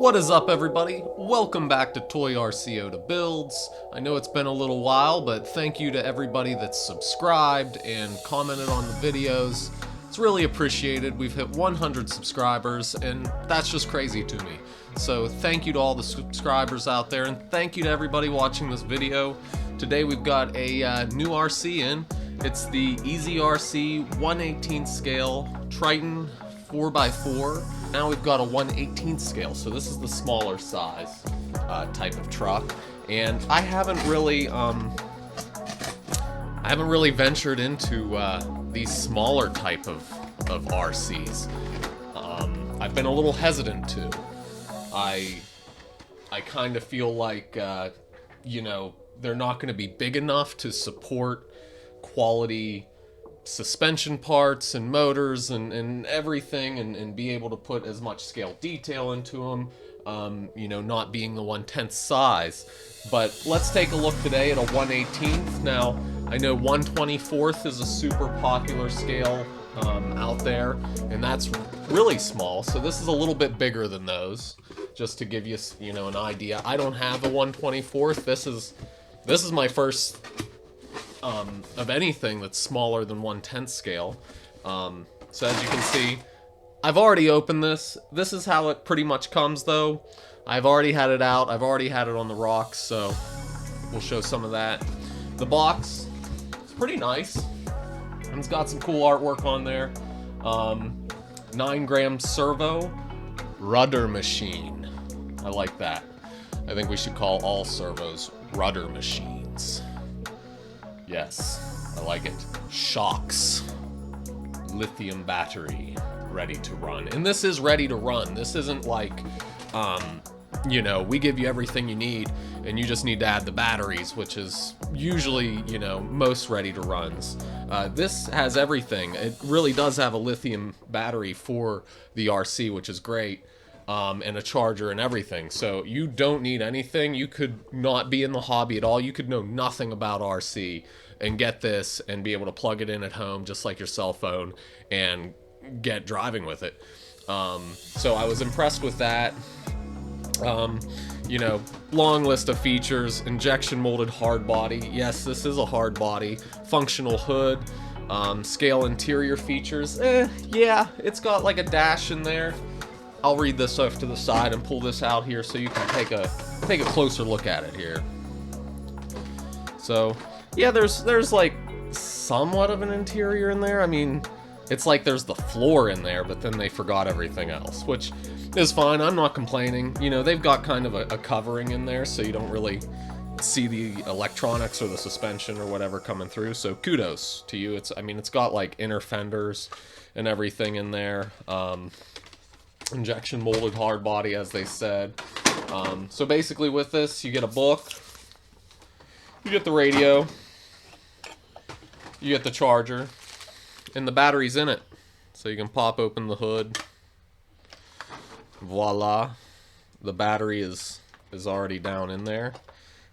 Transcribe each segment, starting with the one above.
What is up, everybody? Welcome back to Toy RCO to Builds. I know it's been a little while, but thank you to everybody that's subscribed and commented on the videos. It's really appreciated. We've hit 100 subscribers, and that's just crazy to me. So thank you to all the subscribers out there, and thank you to everybody watching this video. Today we've got a new RC in. It's the Eazy RC 1/18 scale Triton 4x4. Now we've got a 1/18 scale, so this is the smaller size type of truck. And I haven't really ventured into these smaller type of RCs. I've been a little hesitant to. I kind of feel like you know, they're not going to be big enough to support quality suspension parts and motors and everything, and be able to put as much scale detail into them, you know, not being the 1/10 size. But let's take a look today at a 1/18. Now, I know 1/24 is a super popular scale out there, and that's really small, so this is a little bit bigger than those, just to give you, you know, an idea. I don't have a 1/24. This is my first of anything that's smaller than 1/10 scale. So as you can see, I've already opened this. This is how it pretty much comes, though. I've already had it out. I've already had it on the rocks, so we'll show some of that. The box, it's pretty nice. And it's got some cool artwork on there. 9-gram servo rudder machine. I like that. I think we should call all servos rudder machines. Yes, I like it. Shocks. Lithium battery. Ready to run. And this is ready to run. This isn't like, you know, we give you everything you need and you just need to add the batteries, which is usually, you know, most ready to runs. This has everything. It really does have a lithium battery for the RC, which is great. And a charger and everything. So you don't need anything. You could not be in the hobby at all. You could know nothing about RC and get this and be able to plug it in at home just like your cell phone and get driving with it. So I was impressed with that. You know, long list of features. Injection molded hard body. Yes, this is a hard body. Functional hood. Scale interior features. Yeah, it's got like a dash in there. I'll read this off to the side and pull this out here so you can take a closer look at it here. So, yeah, there's like somewhat of an interior in there. I mean, it's like there's the floor in there, but then they forgot everything else, which is fine. I'm not complaining. You know, they've got kind of a covering in there, so you don't really see the electronics or the suspension or whatever coming through. So kudos to you. I mean, it's got like inner fenders and everything in there. Injection molded hard body, as they said. So basically with this, you get a book, you get the radio, you get the charger, and the battery's in it. So you can pop open the hood. Voila. The battery is already down in there.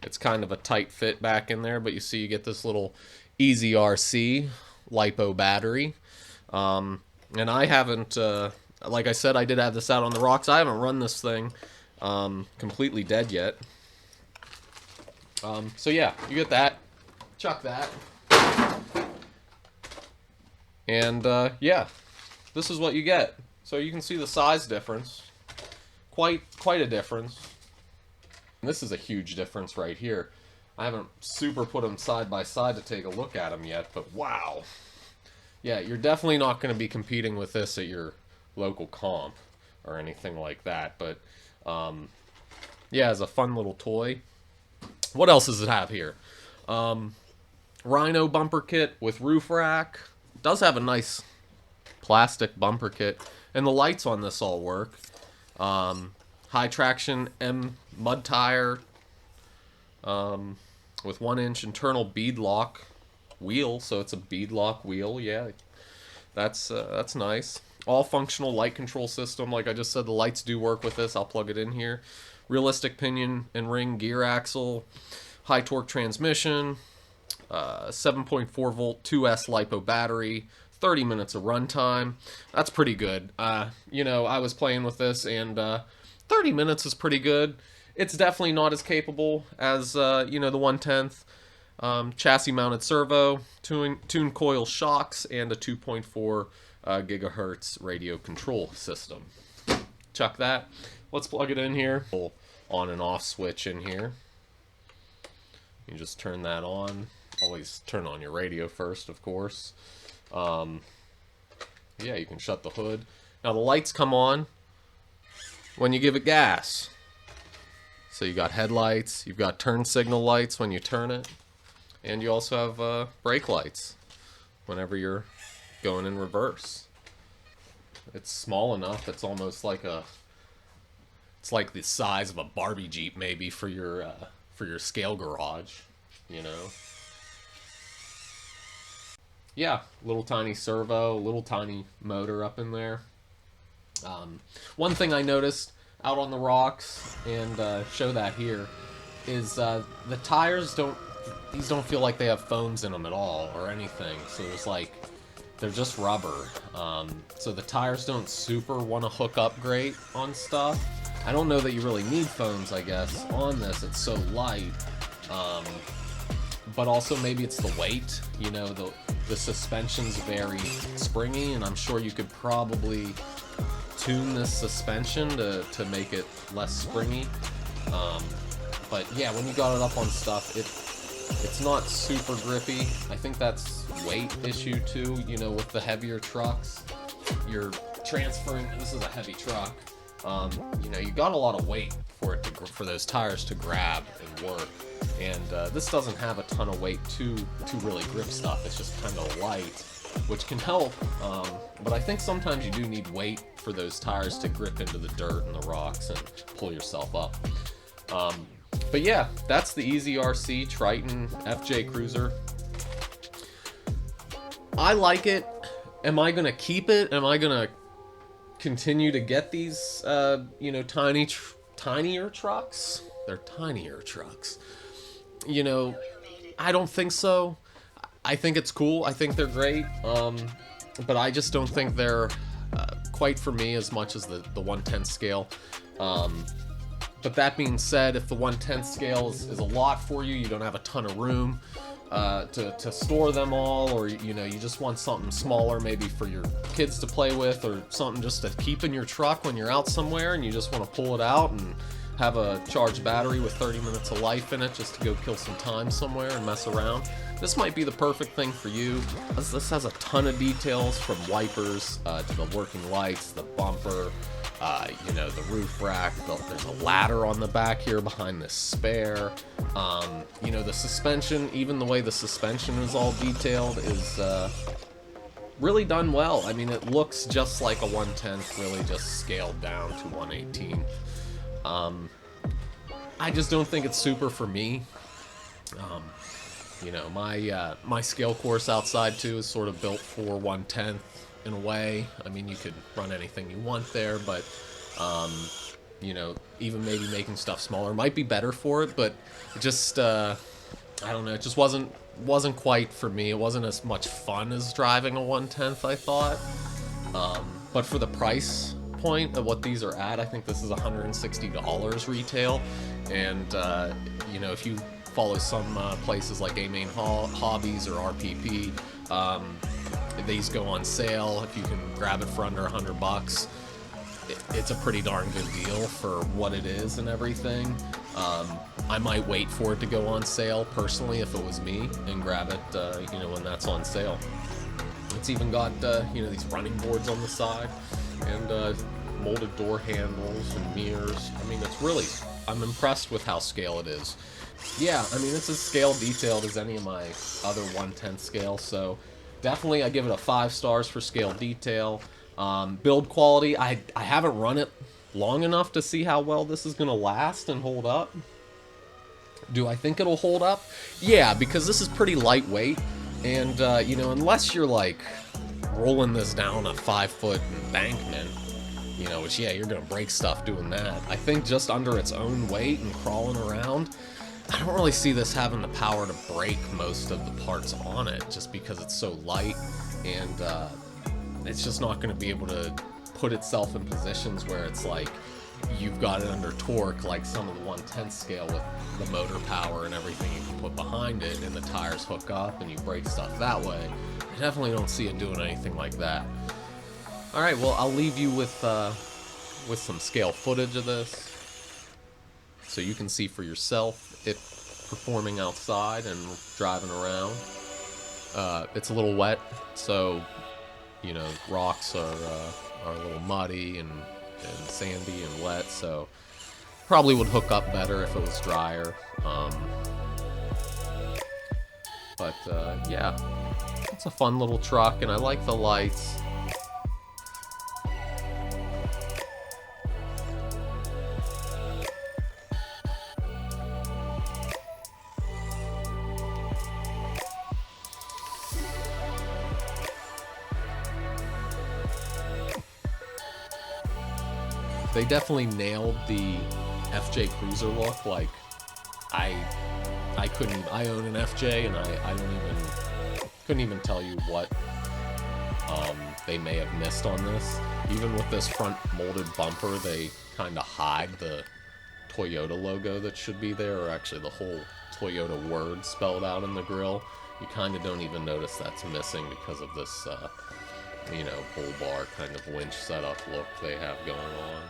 It's kind of a tight fit back in there, but you see you get this little Eazy RC LiPo battery. And I haven't... like I said, I did have this out on the rocks. I haven't run this thing completely dead yet. So yeah, you get that. Chuck that. And yeah, this is what you get. So you can see the size difference. Quite a difference. And this is a huge difference right here. I haven't super put them side by side to take a look at them yet, but wow. Yeah, you're definitely not going to be competing with this at your local comp or anything like that, but yeah, it's a fun little toy. What else does it have here? Rhino bumper kit with roof rack. Does have a nice plastic bumper kit, and the lights on this all work. High traction M mud tire with 1-inch internal bead lock wheel, so it's a bead lock wheel. Yeah, that's nice. All functional light control system. Like I just said, the lights do work with this. I'll plug it in here. Realistic pinion and ring gear axle. High torque transmission. 7.4 volt 2S LiPo battery. 30 minutes of runtime. That's pretty good. You know, I was playing with this and 30 minutes is pretty good. It's definitely not as capable as you know, the 1/10. Chassis mounted servo, tune coil shocks, and a 2.4 gigahertz radio control system. Chuck that. Let's plug it in here. On and off switch in here. You just turn that on. Always turn on your radio first, of course. Yeah, you can shut the hood. Now the lights come on when you give it gas. So you got headlights, you've got turn signal lights when you turn it, and you also have brake lights whenever you're going in reverse. It's small enough, it's almost like it's like the size of a Barbie Jeep maybe for your scale garage, you know. Yeah, little tiny servo, little tiny motor up in there. One thing I noticed out on the rocks, and show that here, is the tires don't feel like they have foams in them at all or anything. So there's like, they're just rubber. So the tires don't super want to hook up great on stuff. I don't know that you really need foams, I guess, on this. It's so light. But also maybe it's the weight. You know, the suspension's very springy, and I'm sure you could probably tune this suspension to make it less springy. But yeah, when you got it up on stuff, it's not super grippy. I think that's weight issue too. You know, with the heavier trucks, you're transferring. This is a heavy truck. You know, you got a lot of weight for those tires to grab and work. And this doesn't have a ton of weight to really grip stuff. It's just kind of light, which can help. But I think sometimes you do need weight for those tires to grip into the dirt and the rocks and pull yourself up. But yeah, that's the Eazy RC Triton FJ Cruiser. I like it. Am I gonna keep it? Am I gonna continue to get these, you know, tinier trucks? They're tinier trucks. You know, I don't think so. I think it's cool. I think they're great. But I just don't think they're quite for me as much as the 1/10 scale. But that being said, if the 1/10 scale is a lot for you, you don't have a ton of room to store them all, or you know, you just want something smaller maybe for your kids to play with, or something just to keep in your truck when you're out somewhere and you just want to pull it out and have a charged battery with 30 minutes of life in it just to go kill some time somewhere and mess around. This might be the perfect thing for you. This has a ton of details, from wipers to the working lights, the bumper, you know, the roof rack. There's a ladder on the back here behind this spare. You know, the suspension, even the way the suspension is all detailed, is really done well. I mean, it looks just like a 1/10, really just scaled down to 1/18. I just don't think it's super for me. You know, my scale course outside too is sort of built for 1/10 in a way. I mean, you could run anything you want there, but you know, even maybe making stuff smaller might be better for it. But it just, I don't know, it just wasn't quite for me. It wasn't as much fun as driving a 1/10, I thought. But for the price point of what these are at, I think this is $160 retail. And you know, if you follow some places like A Main Hobbies or RPP, these go on sale. If you can grab it for under $100, it's a pretty darn good deal for what it is and everything. I might wait for it to go on sale personally if it was me, and grab it, you know, when that's on sale. It's even got you know, these running boards on the side, and molded door handles and mirrors. I mean, it's really, I'm impressed with how scale it is. Yeah, I mean, it's as scale detailed as any of my other 1/10 scale, so definitely I give it a 5 stars for scale detail. Build quality, I haven't run it long enough to see how well this is going to last and hold up. Do I think it'll hold up? Yeah, because this is pretty lightweight, and you know, unless you're like rolling this down a 5-foot embankment, you know, which, yeah, you're gonna break stuff doing that. I think just under its own weight and crawling around, I don't really see this having the power to break most of the parts on it, just because it's so light, and it's just not gonna be able to put itself in positions where it's like you've got it under torque like some of the 1/10 scale with the motor power and everything you can put behind it, and the tires hook up and you brake stuff that way. I definitely don't see it doing anything like that. Alright, well, I'll leave you with some scale footage of this so you can see for yourself it performing outside and driving around. It's a little wet, so, you know, rocks are a little muddy and sandy and wet, so probably would hook up better if it was drier. But yeah, it's a fun little truck, and I like the lights. They definitely nailed the FJ Cruiser look. Like, I couldn't even, I own an FJ, and I couldn't even tell you what they may have missed on this. Even with this front molded bumper, they kind of hide the Toyota logo that should be there, or actually the whole Toyota word spelled out in the grille. You kind of don't even notice that's missing because of this, you know, bull bar kind of winch setup look they have going on.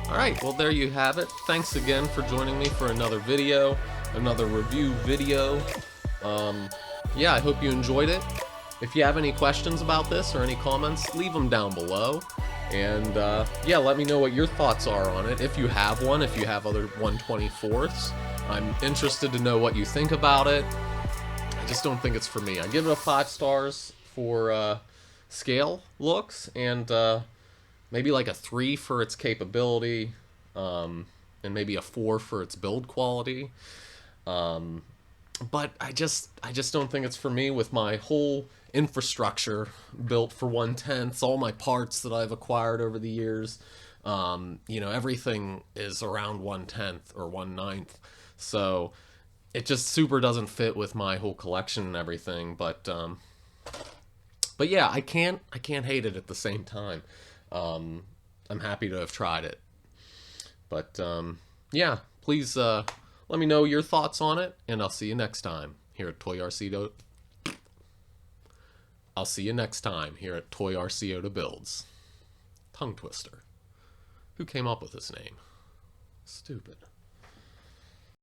Alright, well there you have it. Thanks again for joining me for another video, another review video. Yeah, I hope you enjoyed it. If you have any questions about this or any comments, leave them down below. And yeah, let me know what your thoughts are on it. If you have one, if you have other 1/24ths, I'm interested to know what you think about it. I just don't think it's for me. I give it a 5 stars for scale looks, and maybe like a 3 for its capability, and maybe a 4 for its build quality. But I just don't think it's for me with my whole infrastructure built for 1/10, all my parts that I've acquired over the years. You know, everything is around 1/10 or 1/9. So it just super doesn't fit with my whole collection and everything. But yeah, I can't hate it at the same time. I'm happy to have tried it. But yeah, please let me know your thoughts on it, and I'll see you next time here at Toy RC. I'll see you next time here at Toy RC Oda Builds. Tongue twister. Who came up with this name? Stupid.